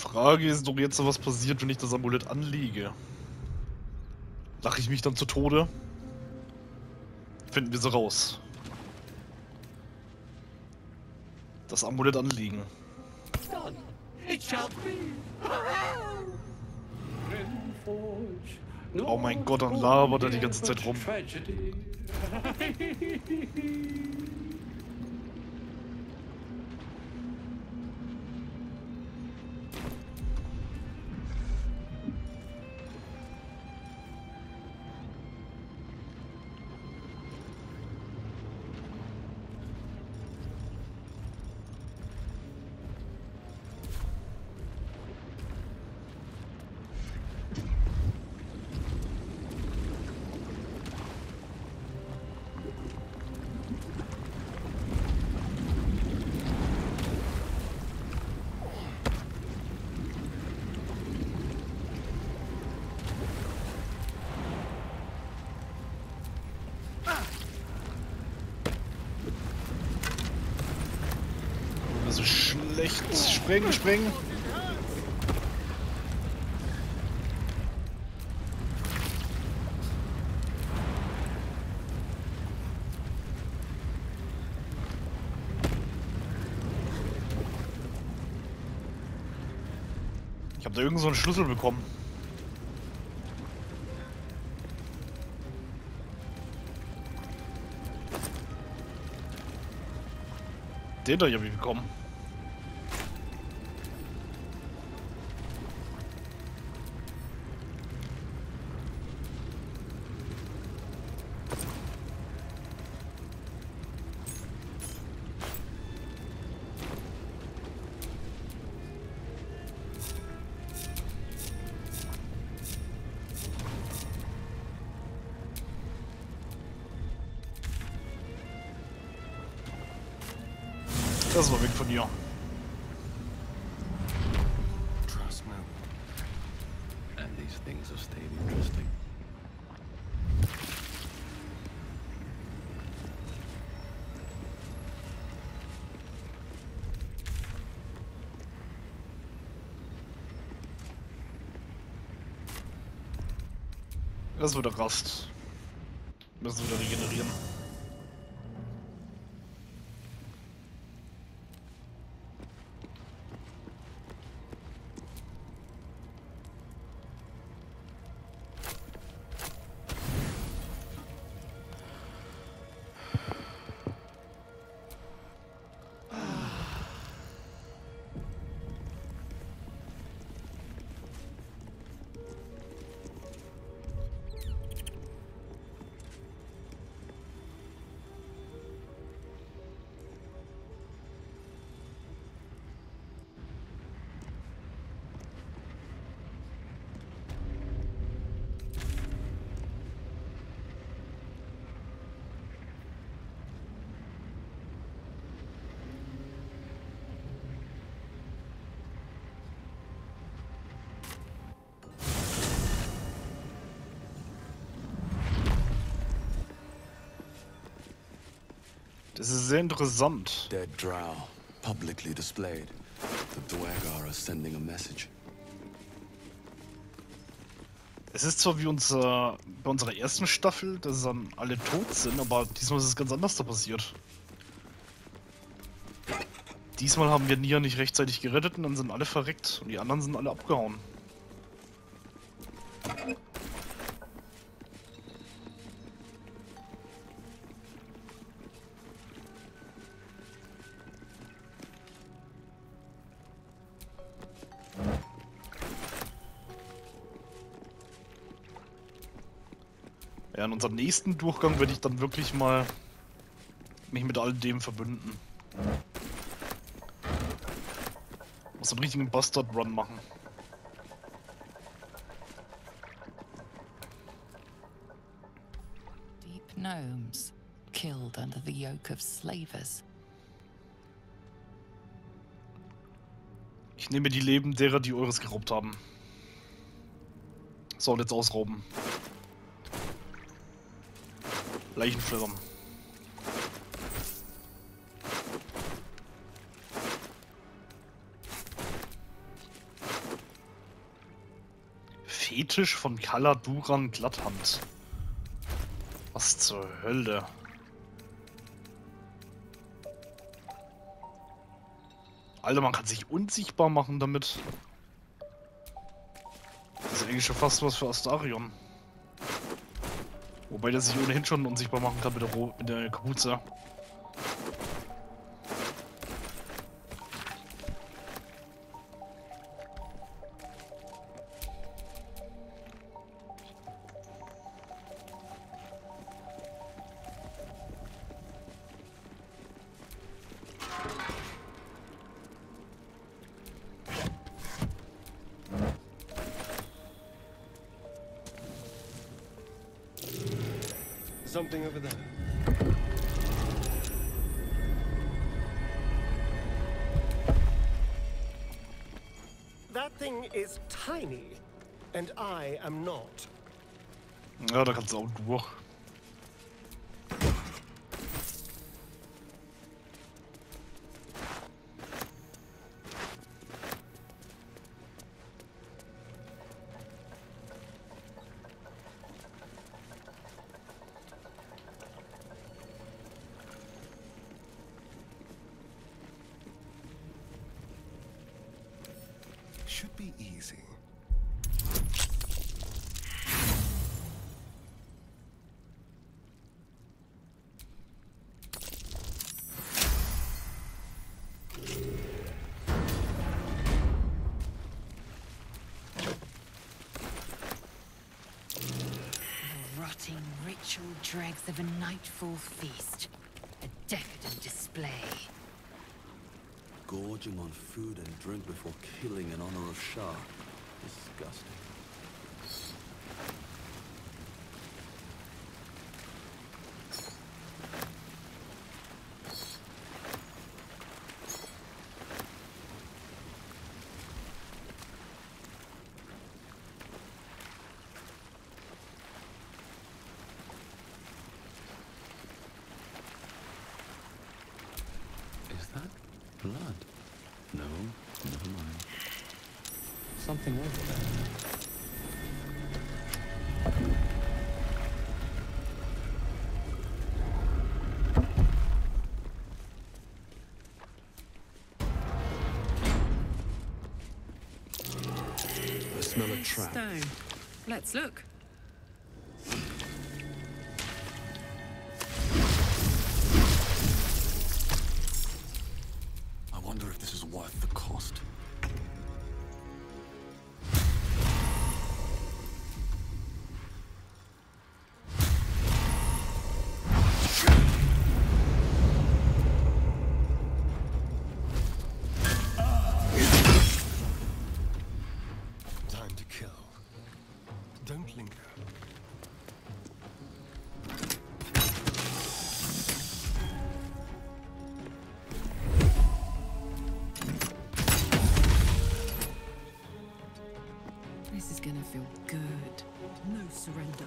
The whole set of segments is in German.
Frage ist doch jetzt, was passiert, wenn ich das Amulett anlege. Lache ich mich dann zu Tode? Finden wir sie raus. Das Amulett anlegen. Oh mein Gott, dann labert er die ganze Zeit rum. Also schlecht. Springen, springen. Ich habe da irgend so einen Schlüssel bekommen. Den da habe ich bekommen. Das war weg von dir. Trust me. And these things have stayed interesting. Das wird Rast. Müssen wir wieder regenerieren. Das ist sehr interessant. Dead drow, publicly displayed. The Dwagar are sending a message. Es ist zwar wie bei unserer ersten Staffel, dass dann alle tot sind, aber diesmal ist es ganz anders da passiert. Diesmal haben wir Nia nicht rechtzeitig gerettet und dann sind alle verreckt und die anderen sind alle abgehauen. Ja, in unserem nächsten Durchgang werde ich dann wirklich mal mich mit all dem verbünden. Muss einen richtigen Bastard-Run machen. Deep gnomes killed under the yoke of slavers. Ich nehme die Leben derer, die eures geraubt haben. So, und jetzt ausrauben. Leichenflattern. Fetisch von Kala Duran Glatthand. Was zur Hölle? Alter, man kann sich unsichtbar machen damit. Das ist eigentlich schon fast was für Astarion. Wobei der sich ohnehin schon unsichtbar machen kann mit der Kapuze. Something over there. That thing is tiny, and I am not. Ja, da kannst du auch durch. Should be easy. Rotting ritual dregs of a nightfall feast. A decadent display. Gorging on food and drink before killing in honor of Shah. Disgusting. Is that blood? No, never mind. Something over there. I smell a trap. Stone. Let's look. I wonder if this is worth the cost. Time to kill. Don't linger. This is gonna feel good. No surrender.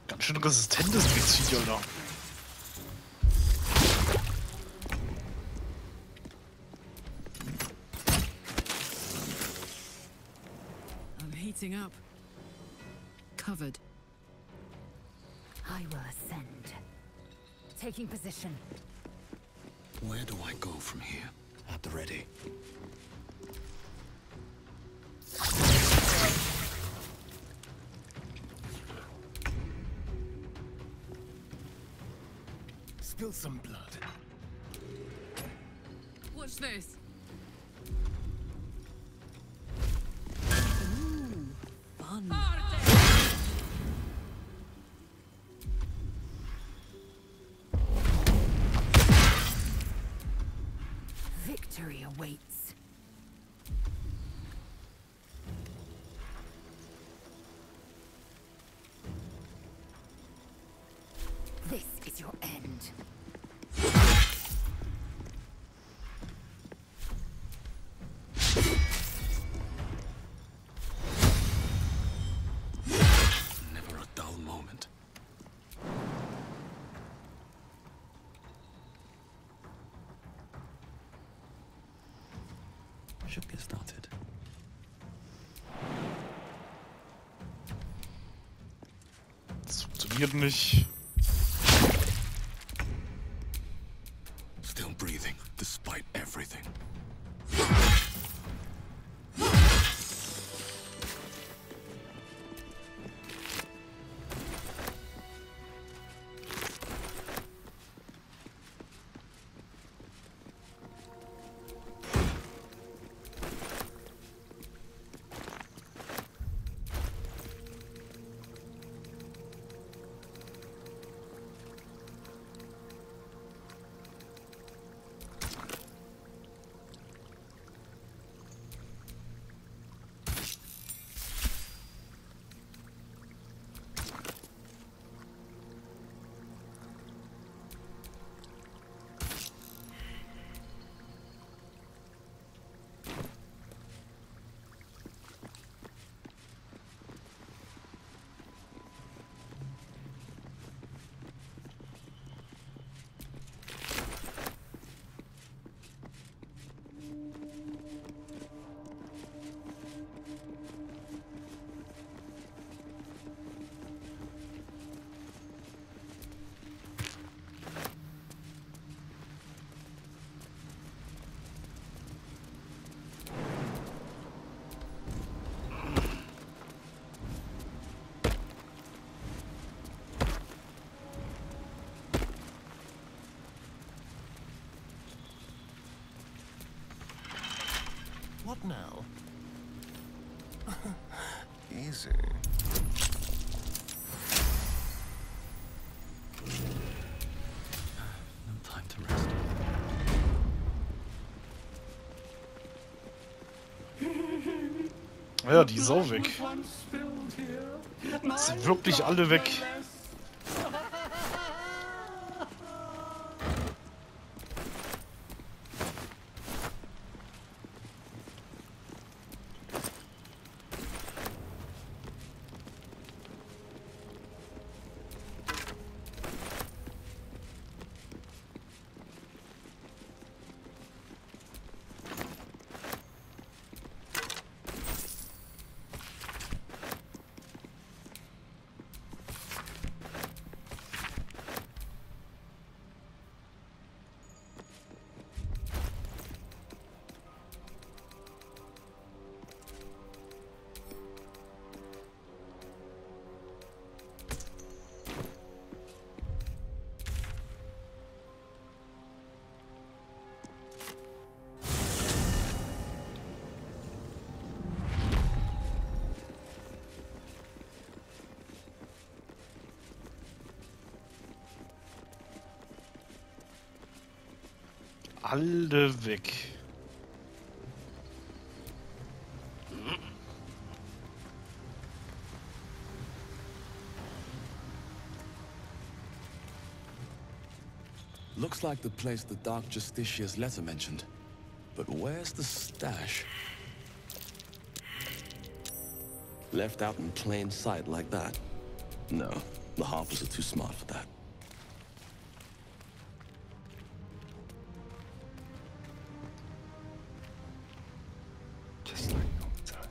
Ganz schön resistentes Prinzip, Alter. I'm heating up. Covered. I will ascend. Taking position. Where do I go from here? At the ready. Spill some blood. Watch this. Fun. Victory. victory awaits. This is your end. Never a dull moment. Should get started. Das funktioniert nicht. Still breathing, despite everything. What now? Easy. No time to rest. Ja, die ist auch weg. Sind wirklich alle weg. Alle weg. Looks like the place the Dark Justicia's letter mentioned. But where's the stash? Left out in plain sight like that? No, the Harpers are too smart for that. Just like old times.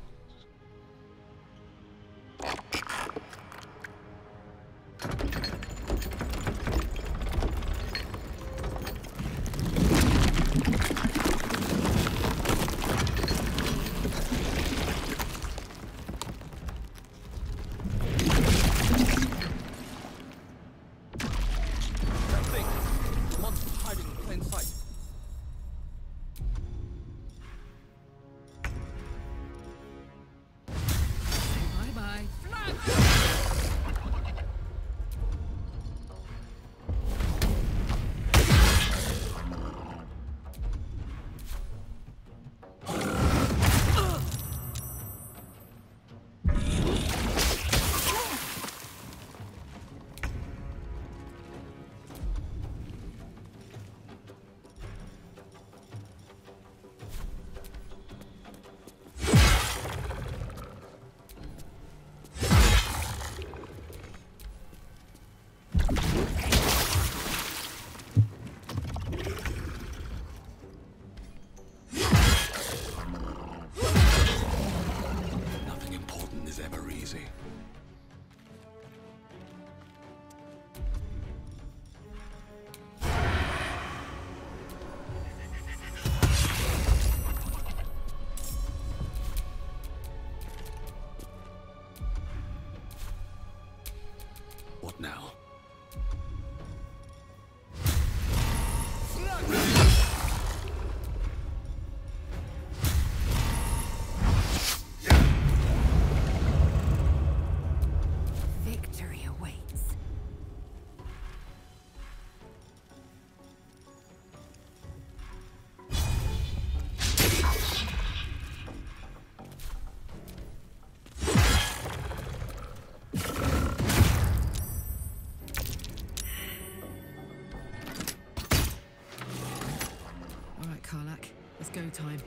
go time.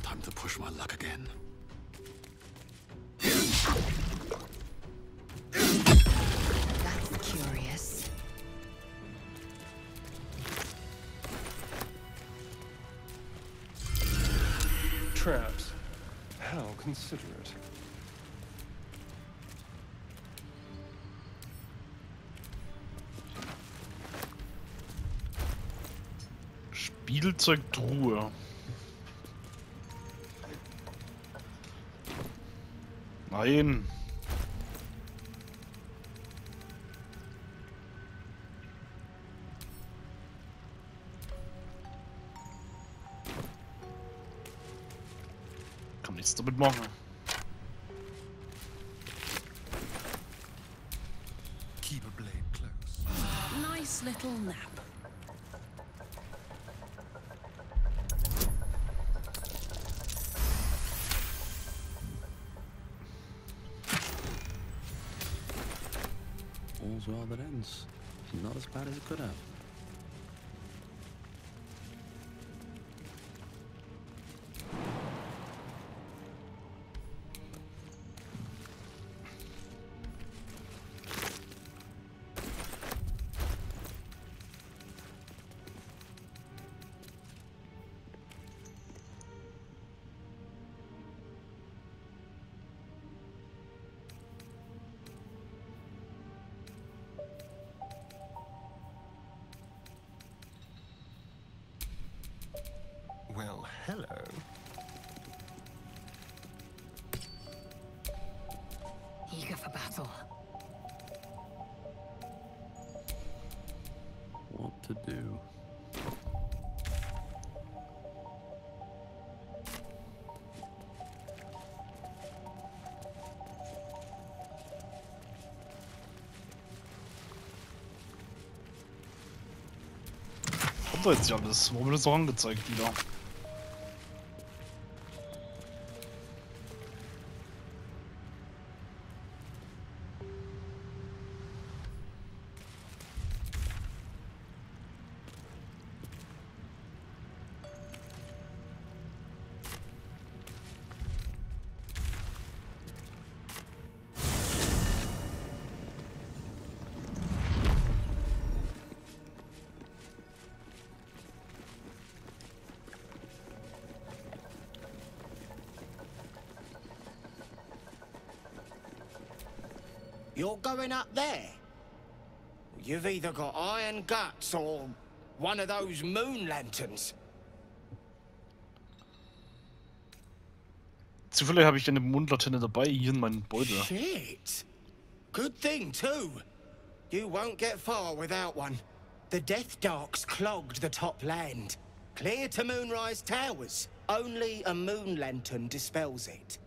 Time to push my luck again. That's curious. Traps. How considerate. Spielzeugtruhe. Nein. Kann nichts damit machen. Keep a blade close. Nice little nap. All's well that ends. Not as bad as it could have. Well, hello. Eager for battle. What to do? Kommt doch jetzt nicht alles. Warum wird das so angezeigt wieder? You're going up there? You've either got iron guts or one of those moon lanterns. Zufällig habe ich eine Mondlaterne dabei hier in meinem Beutel. Shit. Good thing, too. You won't get far without one. The Death Darks clogged the top land. Clear to Moonrise Towers. Only a moon lantern dispels it.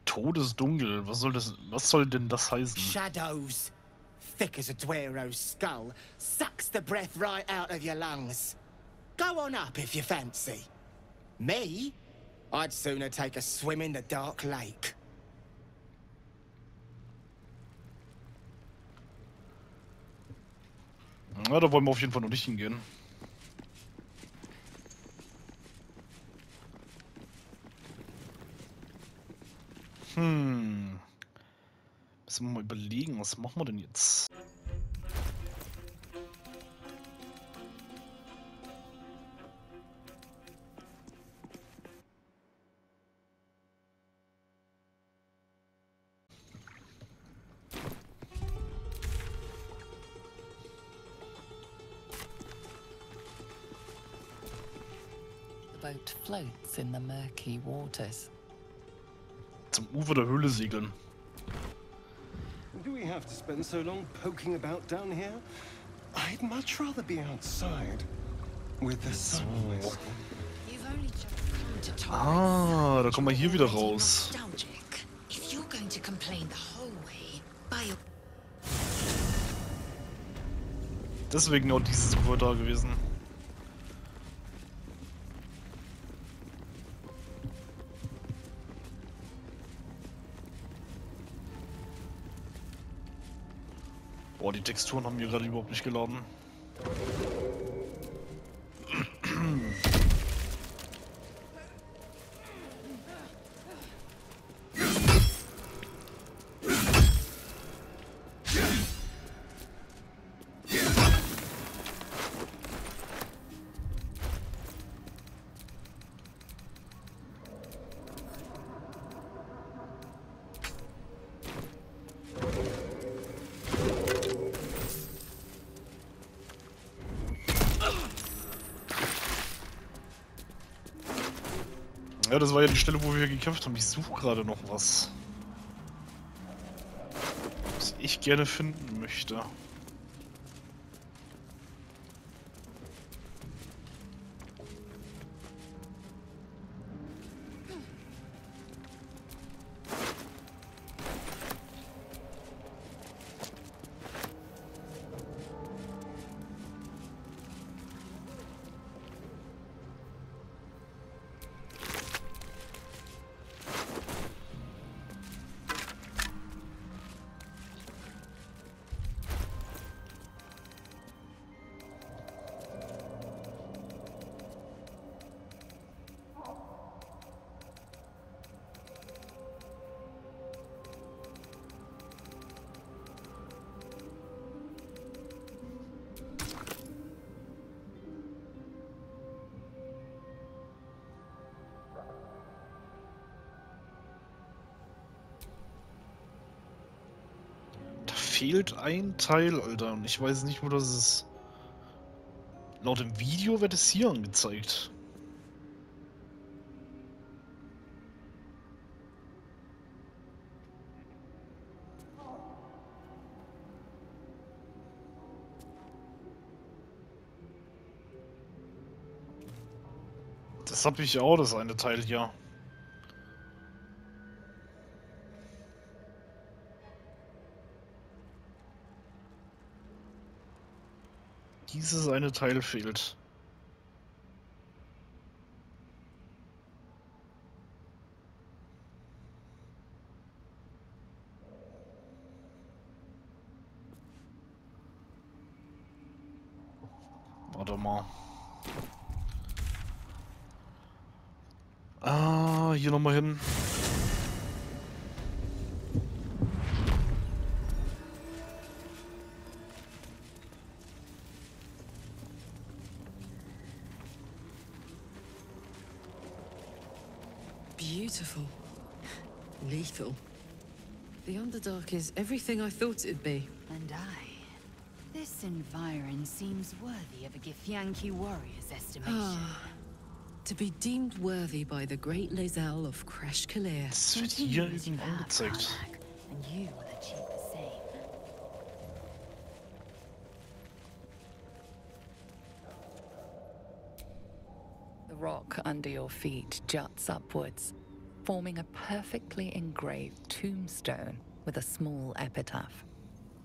Todesdunkel. Was soll denn das heißen? Shadows. Thick as a Dwero's skull. Sucks the breath right out of your lungs. Go on up if you fancy. Me? I'd sooner take a swim in the dark lake. Na, da wollen wir auf jeden Fall noch nicht hingehen. Müssen wir mal überlegen, was machen wir denn jetzt? The boat floats in the murky waters. Zum Ufer der Höhle segeln. Do we have to spend so long poking about down here? I'd much rather be outside with the sunrise. You've only just come to Taurus. Ah, da kommen wir hier wieder raus. Nostalgic. If you're going to complain the whole way, by Deswegen auch dieses Ufer da gewesen. Boah, die Texturen haben mir gerade überhaupt nicht geladen. Ja, das war ja die Stelle, wo wir gekämpft haben. Ich suche gerade noch was ich gerne finden möchte. Fehlt ein Teil, Alter, und ich weiß nicht, wo das ist. Laut dem Video wird es hier angezeigt. Das habe ich auch, das eine Teil hier. Dieses eine Teil fehlt. Warte mal. Ah, hier nochmal hin. Beautiful. Lethal. The Underdark is everything I thought it'd be. And this environ seems worthy of a Githyanki warrior's estimation. To be deemed worthy by the great Lae'zel of Kresh Kalir. Das wird hier irgendwo angezeigt. And you will achieve the same. The rock under your feet juts upwards, forming a perfectly engraved tombstone with a small epitaph.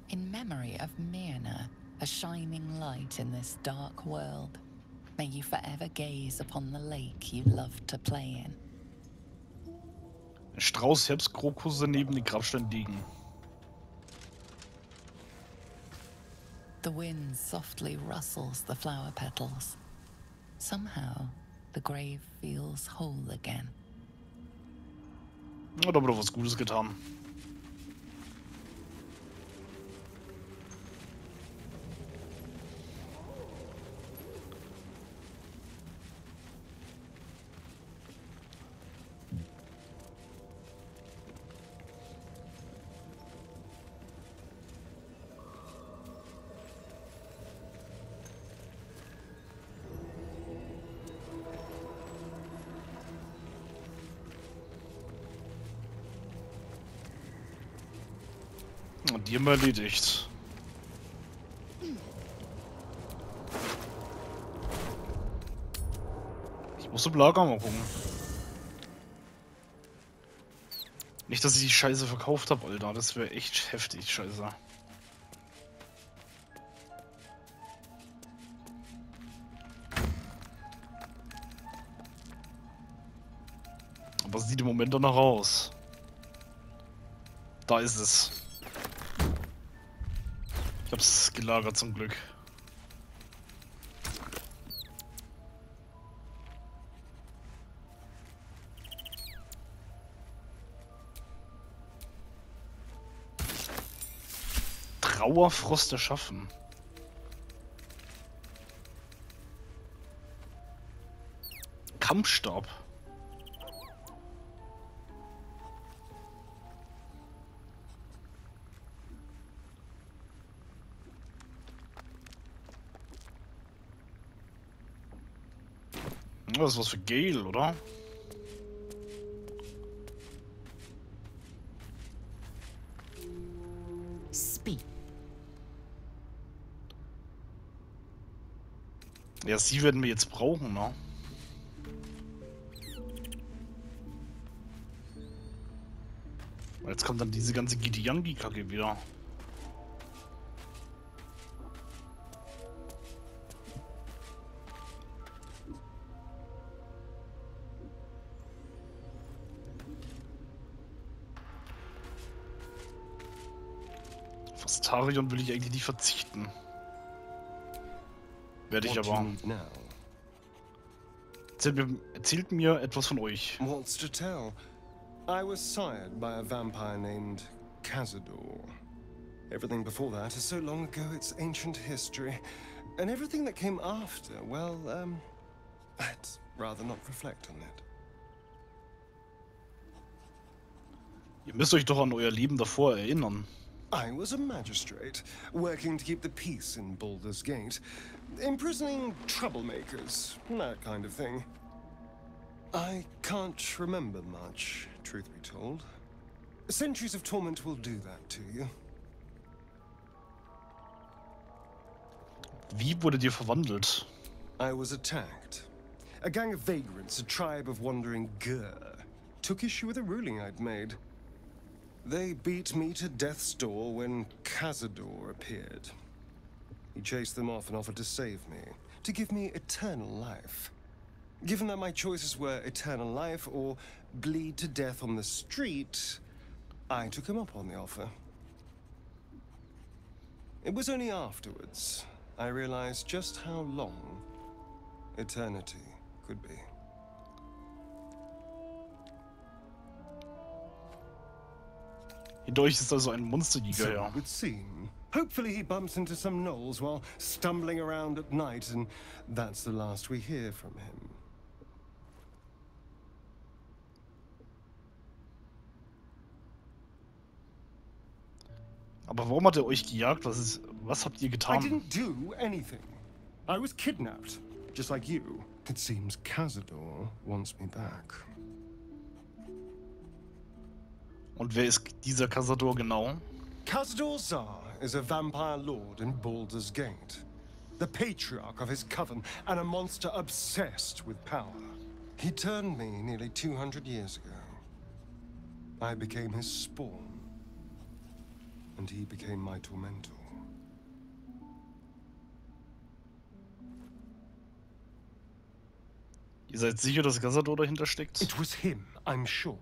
In memory of Myrna, a shining light in this dark world, may you forever gaze upon the lake you loved to play in. Ein Strauß Herbstkrokusse neben den Grabstein liegen. The wind softly rustles the flower petals. Somehow, the grave feels whole again. Hat aber doch was Gutes getan. Und die haben wir erledigt. Ich muss im Lager mal gucken. Nicht, dass ich die Scheiße verkauft habe, Alter. Das wäre echt heftig, Scheiße. Aber es sieht im Moment danach aus. Da ist es. Ich hab's gelagert zum Glück. Trauerfrost erschaffen. Kampfstab. Das ist was für Gale, oder? Speak. Ja, sie werden wir jetzt brauchen, ne? Jetzt kommt dann diese ganze Gideongi-Kacke wieder. Auf Astarion will ich eigentlich nicht verzichten. Werde ich aber. Erzählt mir etwas von euch. What's to tell? I was sired by a vampire named Cazador. Everything before that is so long ago it's ancient history. And everything that came after, well, I'd rather not reflect on it. Ihr müsst euch doch an euer Leben davor erinnern. I was a magistrate, working to keep the peace in Baldurs Gate, imprisoning troublemakers, that kind of thing. I can't remember much, truth be told. Centuries of torment will do that to you. Wie wurdet ihr verwandelt? I was attacked. A gang of vagrants, a tribe of wandering Gur, took issue with a ruling I'd made. They beat me to death's door when Cazador appeared. He chased them off and offered to save me, to give me eternal life. Given that my choices were eternal life or bleed to death on the street, I took him up on the offer. It was only afterwards I realized just how long eternity could be. Hinter euch ist also ein Monsterjäger, ja. So it would seem. Hopefully he bumps into some gnolls while stumbling around at night, and that's the last we hear from him. Aber warum hat er euch gejagt? Was habt ihr I getan? didn't do anything. I was kidnapped, just like you. It seems Cazador wants me back. Und wer ist dieser Cazador genau? Cazador Zar is a vampire lord in Baldur's Gate. The patriarch of his coven and a monster obsessed with power. He turned me nearly 200 years ago. I became his spawn. And he became my tormentor. Ihr seid sicher, dass Cazador dahinter steckt? It was him, I'm sure.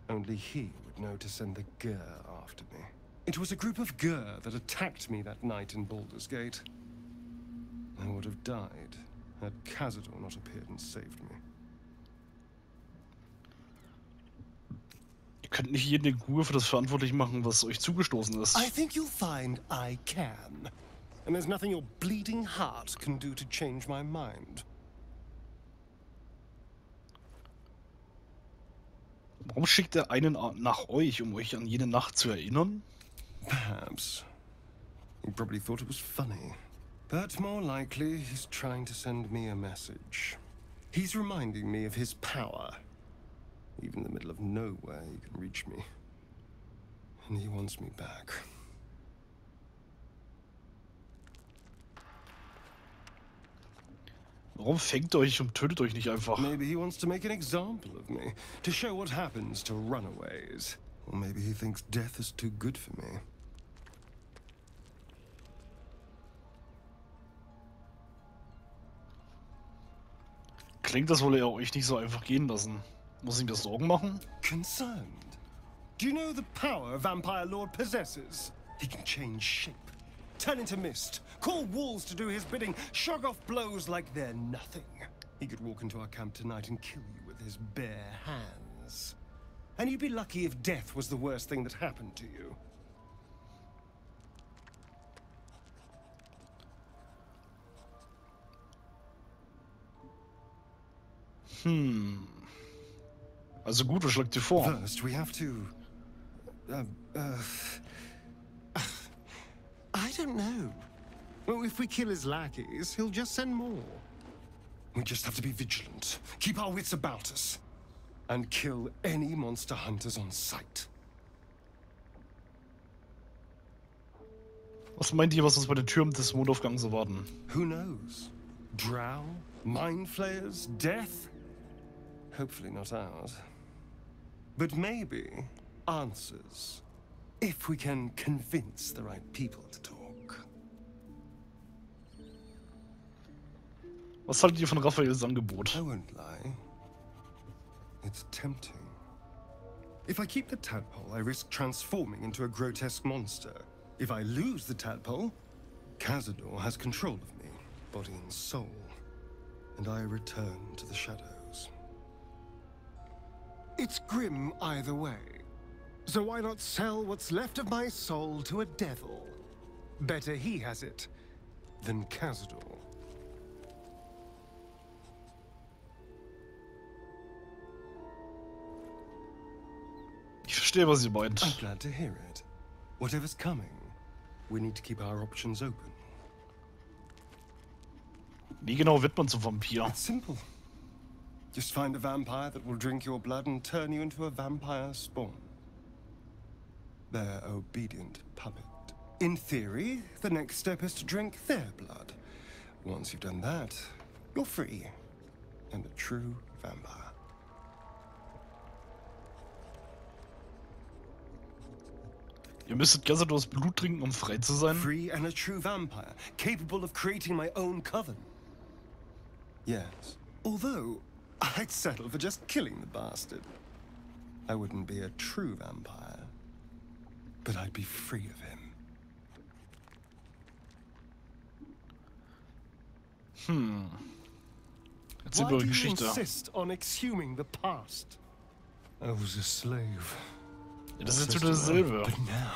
Only he would know to send the Gur after me. It was a group of Gur that attacked me that night in Baldur's Gate. I would have died had Cazador not appeared and saved me. Ihr könnt nicht jeden Gur für das verantwortlich machen, was euch zugestoßen ist. I think you'll find I can. And there's nothing your bleeding heart can do to change my mind. Warum schickt er einen nach euch, um euch an jene Nacht zu erinnern? Perhaps. He probably thought it was funny. But more likely, he's trying to send me a message. He's reminding me of his power. Even in the middle of nowhere, he can reach me. And he wants me back. Warum fängt er euch und tötet euch nicht einfach? Maybe he wants to make an example of me, to show what happens to runaways. Or maybe he thinks death is too good for me. Klingt, das wolle er euch nicht so einfach gehen lassen. Muss ihm das Sorgen machen? Concerned? Do you know the power a vampire lord possesses? He can change shape, turn into mist, call walls to do his bidding, shrug off blows like they're nothing. He could walk into our camp tonight and kill you with his bare hands. And you'd be lucky if death was the worst thing that happened to you. Also gut, was schlägt dir vor? First, we have to... I don't know. Well, if we kill his lackeys, he'll just send more. We just have to be vigilant, keep our wits about us, and kill any monster hunters on sight. Was meint ihr, was uns bei den Türmen des Mondaufgangs erwarten? Who knows? Drow? Mind flayers? Death? Hopefully not ours. But maybe answers. If we can convince the right people to talk. Was haltet ihr von Raphaels Angebot? I won't lie. It's tempting. If I keep the tadpole, I risk transforming into a grotesque monster. If I lose the tadpole, Cazador has control of me, body and soul, and I return to the shadows. It's grim either way, so why not sell what's left of my soul to a devil? Better he has it than Cazador. Ich verstehe, was ihr meint. I'm glad to hear it. Whatever's coming, we need to keep our options open. Wie genau wird man zum Vampir? It's simple. Just find a vampire that will drink your blood and turn you into a vampire spawn. Their obedient puppet. In theory, the next step is to drink their blood. Once you've done that, you're free. And a true vampire. Ihr müsstet Cazadors Blut trinken, um frei zu sein? Free and a true vampire, capable of creating my own coven. Yes. Although, I'd settle for just killing the bastard. I wouldn't be a true vampire, but I'd be free of him. Erzähl Why eure do you Geschichte. insist on exhuming the past? I was a slave. Ja, das ist jetzt wieder dasselbe. But now...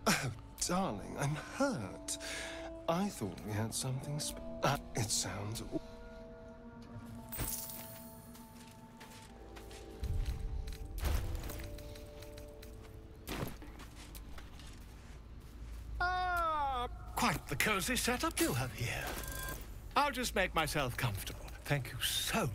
Oh, darling, I'm hurt. I thought we had something it sounds... Quite the cozy setup you have here. I'll just make myself comfortable. Thank you so much.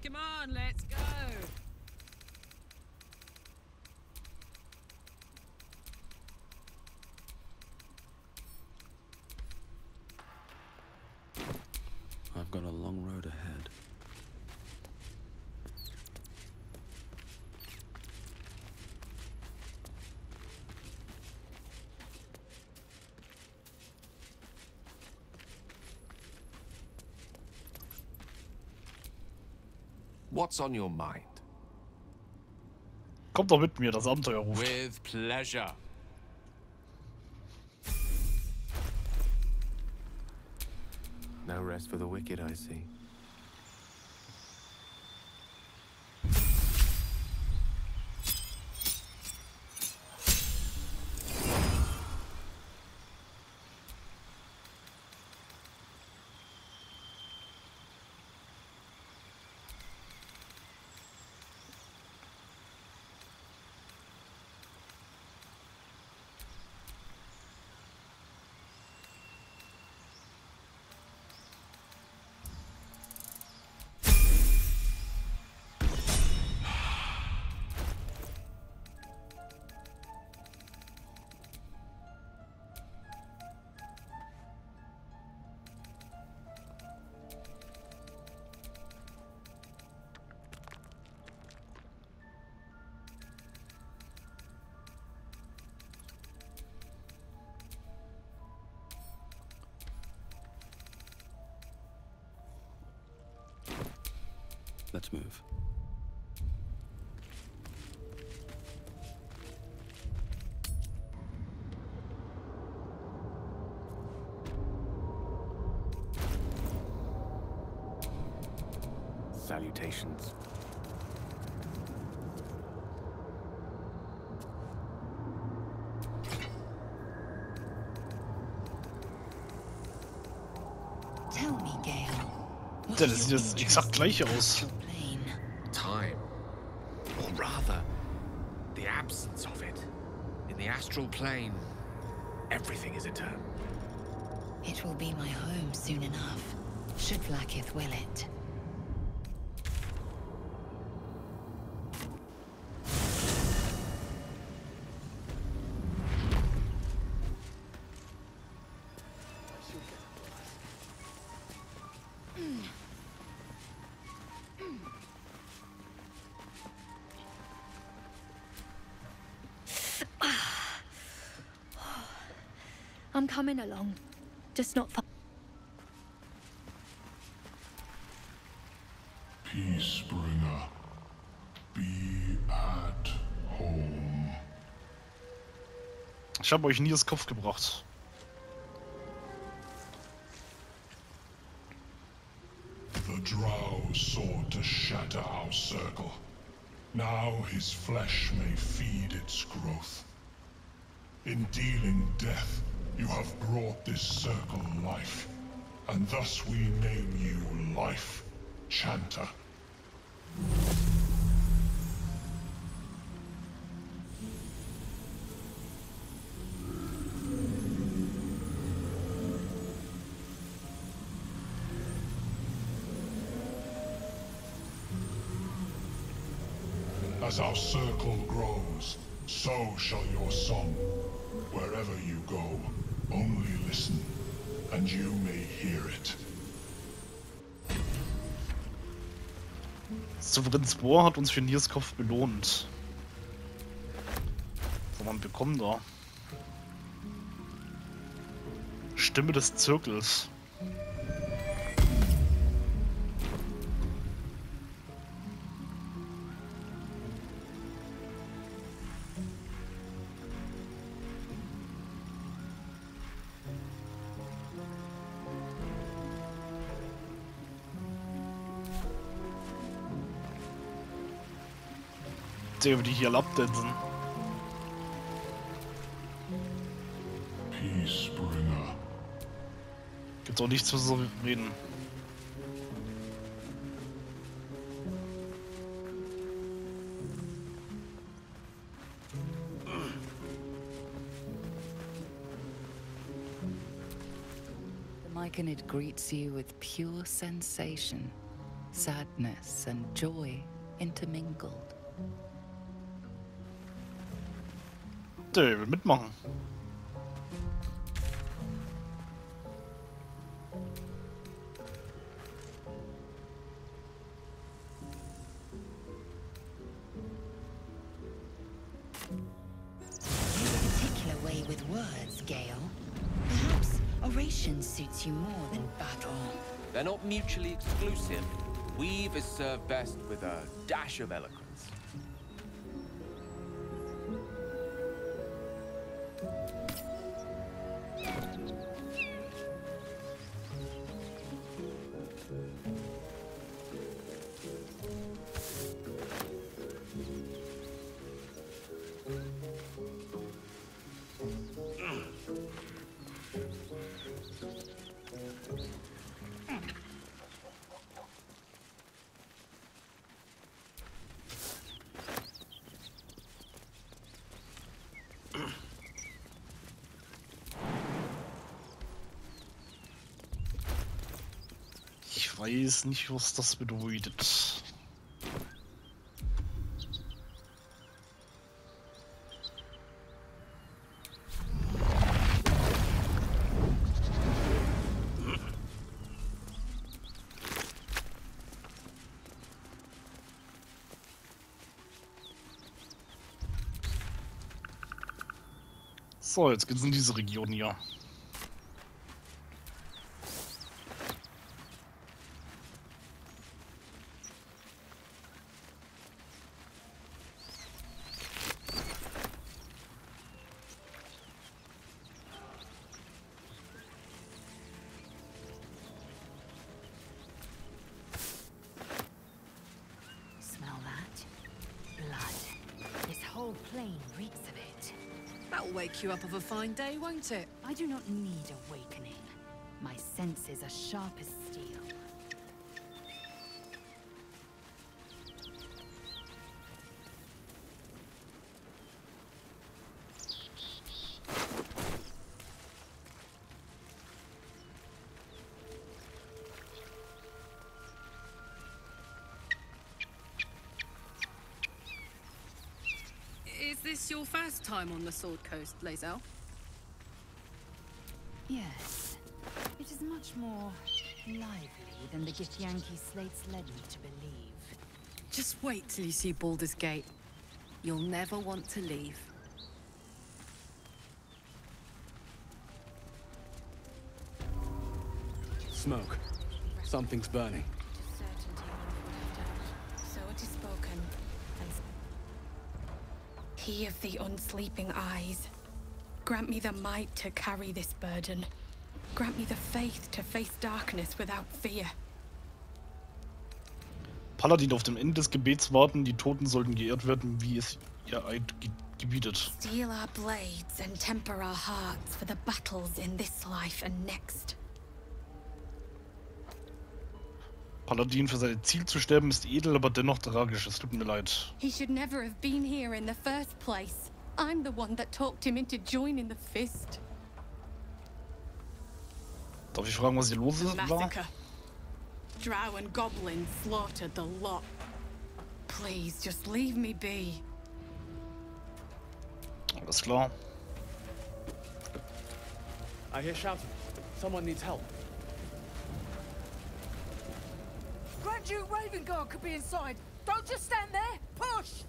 Come on, let's go. I've got a long road ahead. What's on your mind? Kommt doch mit mir, das Abenteuer ruft. With pleasure. No rest for the wicked, I see. Let's move. Salutations. Tell me, Gale. Ja, das sieht jetzt exakt gleich aus. Time. Or rather, the absence of it. In the astral plane, everything is eternal. It will be my home soon enough, should Vlaakith will it. I'm coming along, just not far. Peacebringer, be at home. Ich habe euch nie das Kopf gebracht. The Drow sought to shatter our circle. Now his flesh may feed its growth. In dealing death, you have brought this circle life, and thus we name you Life Chanter. As our circle grows, so shall your song. Wherever you go, only listen, and you may hear it. Souveränes Bohr hat uns für Niers Kopf belohnt. Was haben wir bekommen da? Stimme des Zirkels. Der, die hier lapdansen. Peacebringer. Gibt auch nichts zu so reden. The Myconid greets you with pure sensation, sadness and joy intermingled. Der will mitmachen. Particular way with words, Gale. Perhaps oration suits you more than battle. They're not mutually exclusive. Weave is served best with a dash of eloquence. Ich weiß nicht, was das bedeutet. So, jetzt geht's in diese Region hier. plain reeks of it. That'll wake you up of a fine day, won't it? I do not need awakening. My senses are sharp as steel. Is this your first time on the Sword Coast, Lae'zel? Yes. It is much more lively than the Githyanki slates led me to believe. Just wait till you see Baldur's Gate. You'll never want to leave. Smoke. Something's burning. So it is spoken. He of the unsleeping eyes. Grant me the might to carry this burden. Grant me the faith to face darkness without fear. Paladin auf dem Ende des Gebets warten, die Toten sollten geehrt werden, wie es ihr Eid gebietet. Steel our blades and temper our hearts for the battles in this life and next. Paladin für sein Ziel zu sterben ist edel, aber dennoch tragisch. Es tut mir leid. He should never have been here in the first place. I'm the one that talked him into joining the Fist. Darf ich fragen, was hier los ist? Massacre. Drow and goblins slaughtered the lot. Please, just leave me be. Alles klar. I hear shouting. Someone needs help. Grand Duke Ravengard could be inside. Don't just stand there. Push!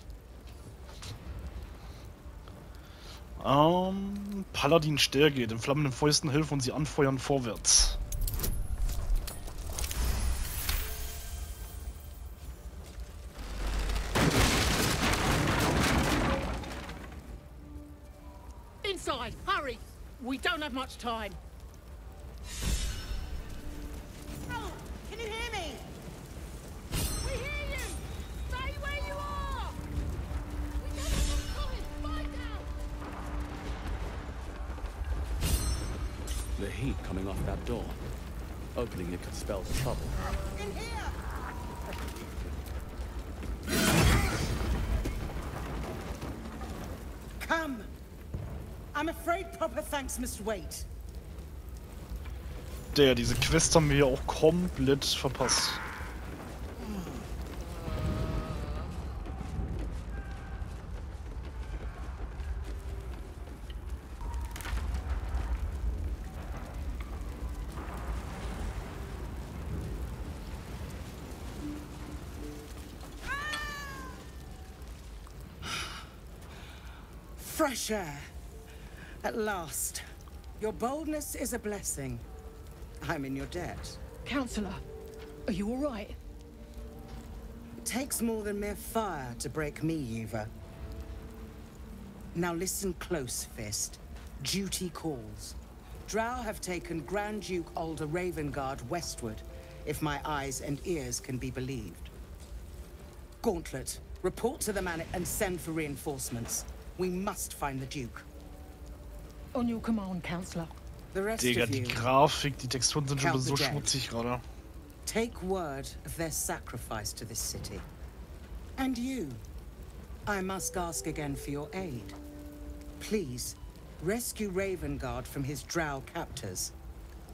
Paladin Stärke. Den flammenden Fäusten helfen und sie anfeuern vorwärts. Inside, hurry! We don't have much time. Oh, can you hear me? We hear you! Stay where you are! We don't have much time! Find out! The heat coming off that door. Opening it could spell trouble. In here! Come! I'm afraid proper thanks must wait. Diese Quest haben wir ja auch komplett verpasst. Fresh air. At last. Your boldness is a blessing. I'm in your debt. Counselor, are you all right? It takes more than mere fire to break me, Yuva. Now listen close, Fist. Duty calls. Drow have taken Grand Duke Alder Ravengard westward, if my eyes and ears can be believed. Gauntlet, report to the man and send for reinforcements. We must find the Duke. On your command, Counselor. The rest Digga, of die you, Grafik, die Texturen sind schon count so the dead. schmutzig gerade. Take word of their sacrifice to this city. And you, I must ask again for your aid. Please, rescue Ravengard from his drow captors.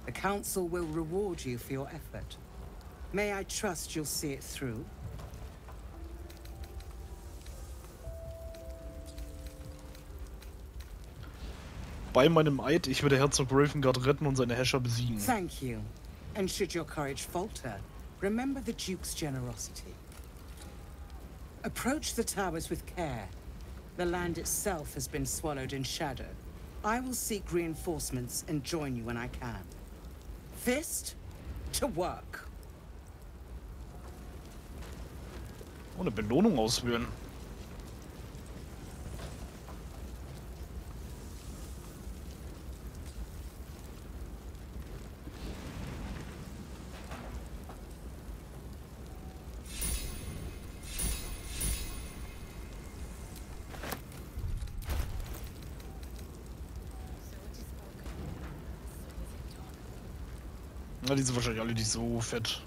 The Council will reward you for your effort. May I trust you'll see it through? Bei meinem Eid, ich werde Herzog Ravengard retten und seine Herrscher besiegen. Thank you. And should your courage falter, remember the Duke's generosity. Approach the towers with care. The land itself has been swallowed in shadow. I will seek reinforcements and join you when I can. Fist, to work. Oh, eine Belohnung auswählen. Na, die sind wahrscheinlich alle nicht so fett.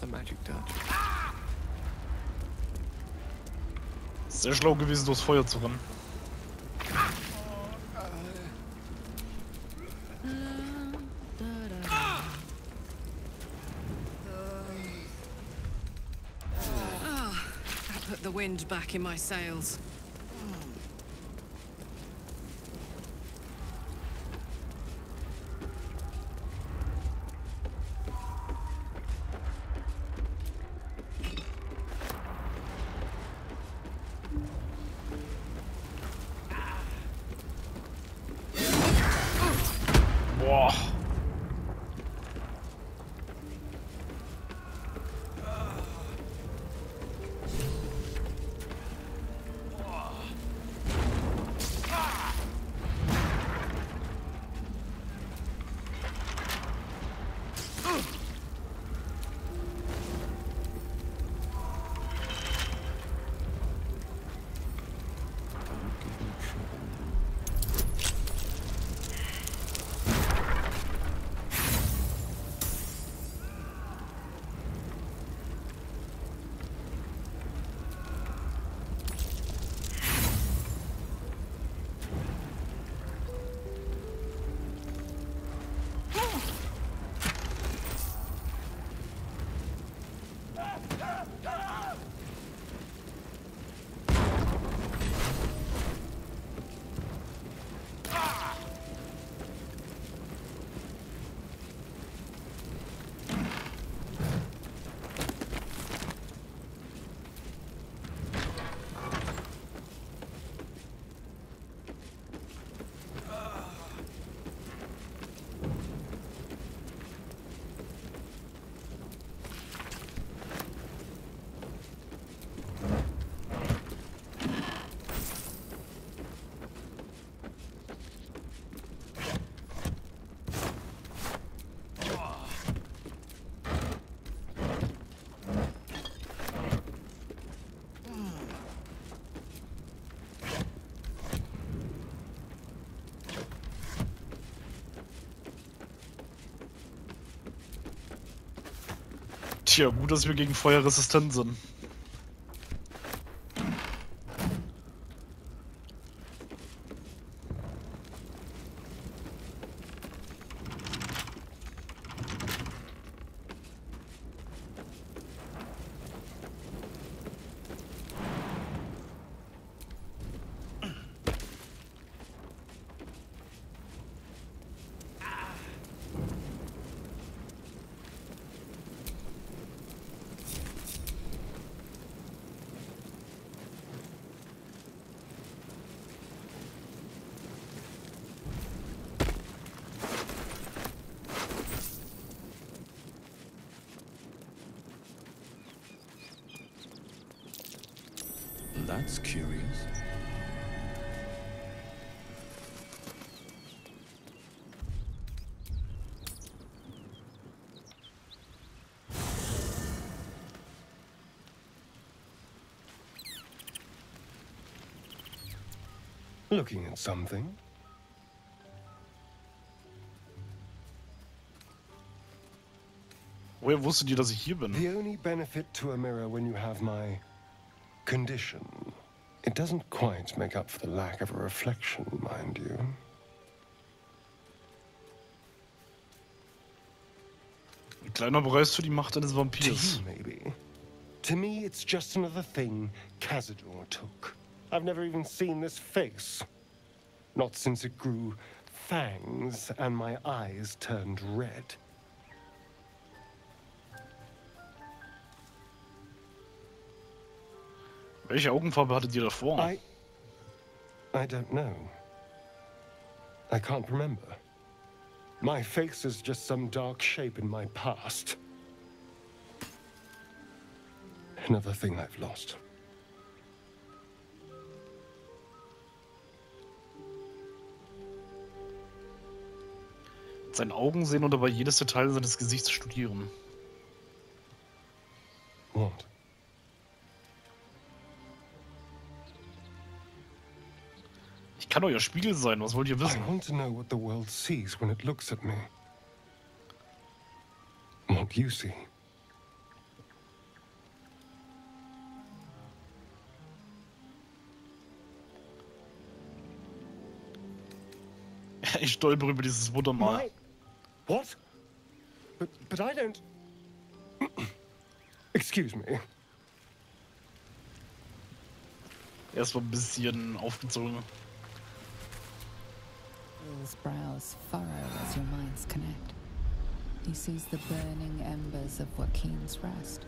The magic touch. Sehr schlau gewesen, durchs Feuer zu rennen. That put the wind back in my sails. Tja, gut, dass wir gegen Feuer resistent sind. That's curious. Looking at something? Woher wusstet ihr, dass ich hier bin? The only benefit to a mirror when you have my condition. It doesn't quite make up for the lack of a reflection, mind you. Ein kleiner Preis für die Macht eines Vampirs. To you, maybe. To me, it's just another thing Cazador took. I've never even seen this face. Not since it grew fangs and my eyes turned red. Welche Augenfarbe hattet ihr davor? I don't know. I can't remember. My face is just some dark shape in my past. Another thing I've lost. Seine Augen sehen und dabei jedes Detail seines Gesichts studieren. What? Ich kann euer Spiegel sein, was wollt ihr wissen? I want to know what the world sees when it looks at me. What you see. Ich stolpere über dieses Muttermal. What? But I don't... Excuse me. Erstmal ein bisschen aufgezogen. Will's brows furrow as your minds connect. He sees the burning embers of Joaquin's rest,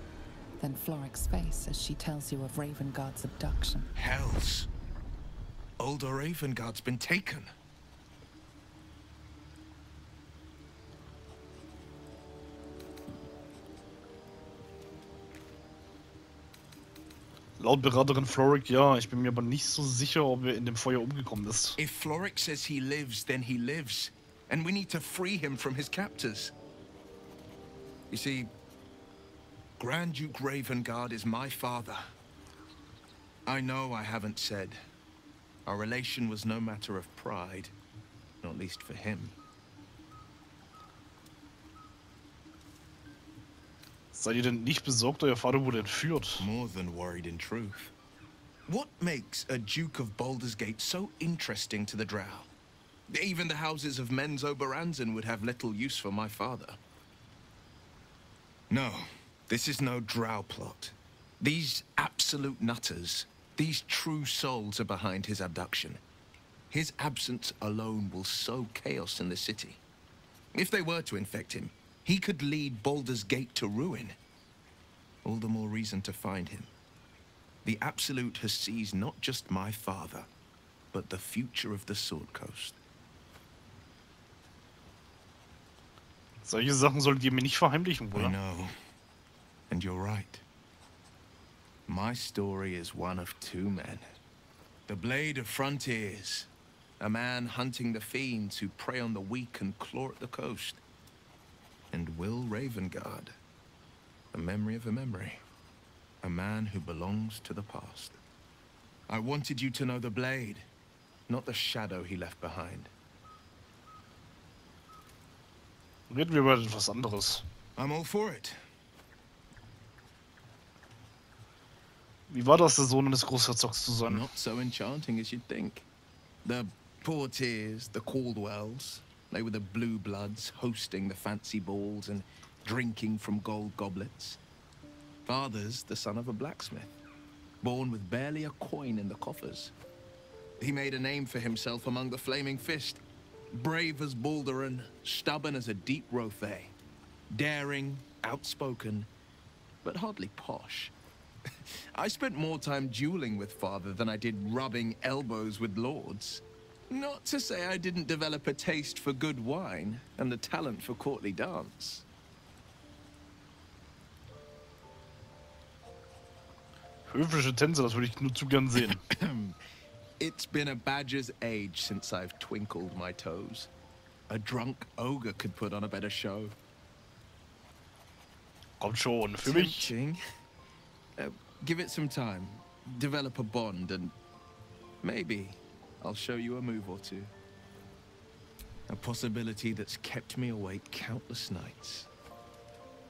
then Floric's face as she tells you of Ravengards' abduction. Hells! Older Ravengards been taken. Laut Beraterin Floric, ja. Ich bin mir aber nicht so sicher, ob er in dem Feuer umgekommen ist. If Floric says he lives, then he lives. And we need to free him from his captors. You see, Grand Duke Ravengard is my father. I know I haven't said. Our relation was no matter of pride, not least for him. Seid ihr denn nicht besorgt, euer Vater wurde entführt? More than worried in truth. What makes a Duke of Baldur's Gate so interesting to the Drow? Even the houses of men's Oberanzen would have little use for my father. No, this is no Drow plot. These absolute nutters, these true souls are behind his abduction. His absence alone will sow chaos in the city. If they were to infect him, he could lead Baldur's Gate to ruin. All the more reason to find him. The Absolute has seized not just my father, but the future of the Sword Coast. Solche Sachen solltet ihr mir nicht verheimlichen, oder? I know. And you're right. My story is one of two men. The Blade of Frontiers. A man hunting the fiends who prey on the weak and claw at the coast. And Will Ravengard, a memory of a memory, a man who belongs to the past. I wanted you to know the Blade, not the shadow he left behind. Reden wir über etwas anderes. I'm all for it. Wie war das, der Sohn eines Großherzogs zu sein? Not so enchanting as you'd think. The Portiers, the Caldwells, they were the blue bloods hosting the fancy balls and drinking from gold goblets. Father's the son of a blacksmith, born with barely a coin in the coffers. He made a name for himself among the Flaming Fist. Brave as Baldurs, stubborn as a deep Rothay. Daring, outspoken, but hardly posh. I spent more time dueling with father than I did rubbing elbows with lords. Not to say I didn't develop a taste for good wine and the talent for courtly dance. Höfische Tänze, das würde ich nur zu gern sehen. It's been a badger's age since I've twinkled my toes. A drunk ogre could put on a better show. Kommt schon, für mich. Give it some time, develop a bond, and maybe I'll show you a move or two. A possibility that's kept me awake countless nights.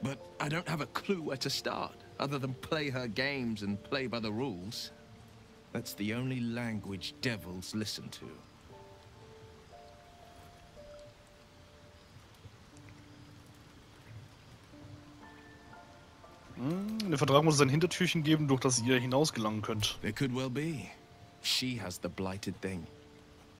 But I don't have a clue where to start, other than play her games and play by the rules. That's the only language devils listen to. Der Vertrag muss es ein Hintertürchen geben, durch das ihr hinausgelangen könnt. There could well be. She has the blighted thing.